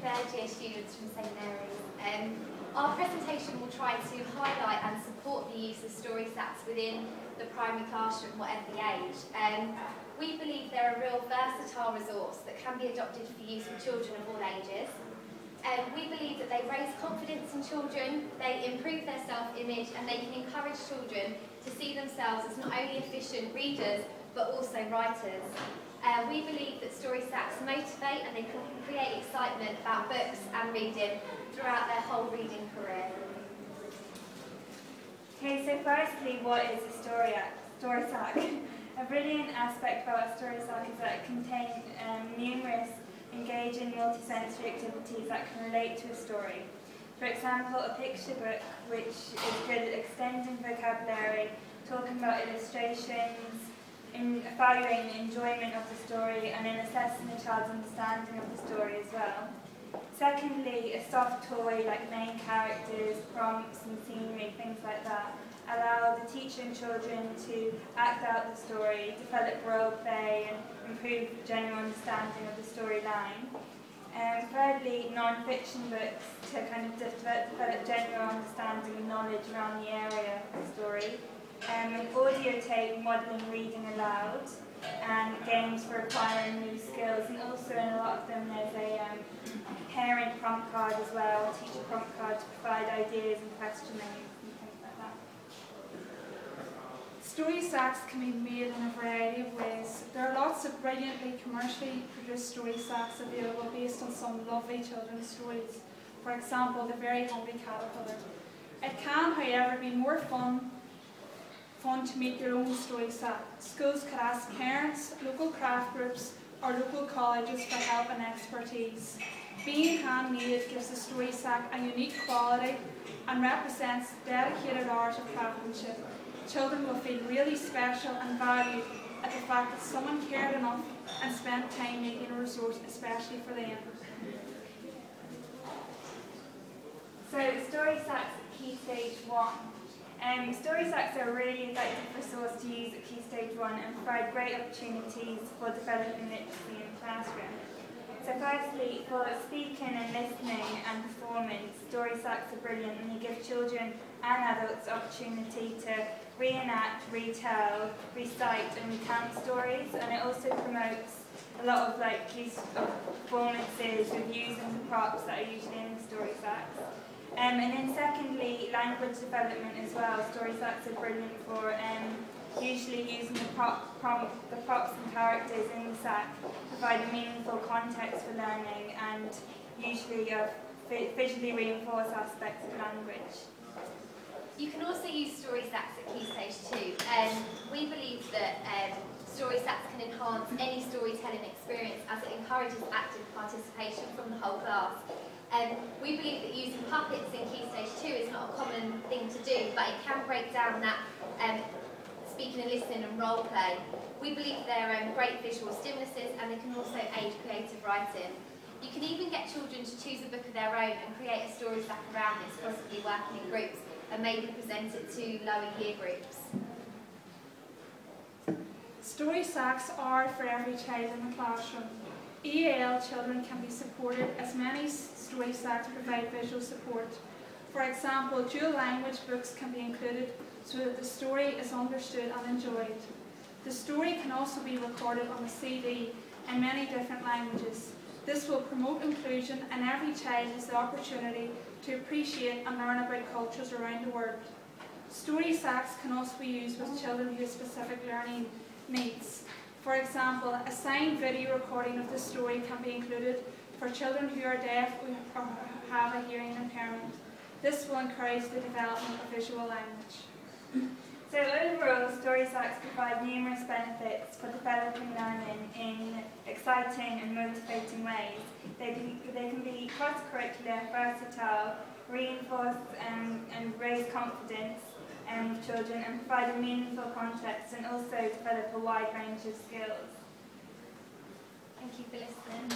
third year students from St Mary's. Our presentation will try to highlight and support the use of story sacks within the primary classroom, whatever the age. We believe they're a real versatile resource that can be adopted for use with children of all ages. We believe that they raise confidence in children, they improve their self-image, and they can encourage children to see themselves as not only efficient readers, but also writers. We believe that story sacks motivate and they can create excitement about books and reading throughout their whole reading career. Okay, so firstly, what is a story sack? A brilliant aspect about a story sack is that it contains numerous engaging multisensory activities that can relate to a story. For example, a picture book, which is good at extending vocabulary, talking about illustrations, in valuing the enjoyment of the story, and in assessing the child's understanding of the story as well. Secondly, a soft toy like main characters, prompts and scenery, things like that, allow the teacher and children to act out the story, develop role play and improve general understanding of the storyline. Thirdly, non-fiction books to kind of develop general understanding and knowledge around the area of the story. An audio tape modelling reading aloud, and games for acquiring new skills, and also in a lot of them there's a parent prompt card as well, a teacher prompt card to provide ideas and questioning and things like that. Story sacks can be made in a variety of ways. There are lots of brilliantly commercially produced story sacks available based on some lovely children's stories. For example, The Very Hungry Caterpillar. It can, however, be more fun to make your own story sack. Schools could ask parents, local craft groups or local colleges for help and expertise. Being handmade gives the story sack a unique quality and represents dedicated hours of craftsmanship. Children will feel really special and valued at the fact that someone cared enough and spent time making a resource especially for them. So story sacks at Key Stage 1. Story sacks are a really effective resource to use at Key Stage 1 and provide great opportunities for developing literacy in the classroom. So firstly, for speaking and listening and performance, story sacks are brilliant and they give children and adults the opportunity to reenact, retell, recite and recount stories, and it also promotes a lot of performances with using the props that are usually in the story sacks. And then secondly, language development as well. Story sacks are brilliant for usually using the props and characters in the sack provide a meaningful context for learning and usually visually reinforce aspects of language. You can also use story sacks at Key Stage 2. We believe that story sacks can enhance any storytelling experience as it encourages active participation from the whole class. We believe that using puppets in Key Stage 2 is not a common thing to do, but it can break down that speaking and listening and role play. We believe they're great visual stimuluses and they can also aid creative writing. You can even get children to choose a book of their own and create a story sack around this, possibly working in groups, and maybe present it to lower year groups. Story sacks are for every child in the classroom. EAL children can be supported as many story sacks provide visual support. For example, dual language books can be included so that the story is understood and enjoyed. The story can also be recorded on a CD in many different languages. This will promote inclusion and every child has the opportunity to appreciate and learn about cultures around the world. Story sacks can also be used with children who have specific learning needs. For example, a signed video recording of the story can be included for children who are deaf or have a hearing impairment. This will encourage the development of visual language. So overall, story sacks provide numerous benefits for developing learning in exciting and motivating ways. They can be cross-curricular, versatile, reinforce and raise confidence with children and provide a meaningful context and also develop a wide range of skills. Thank you for listening.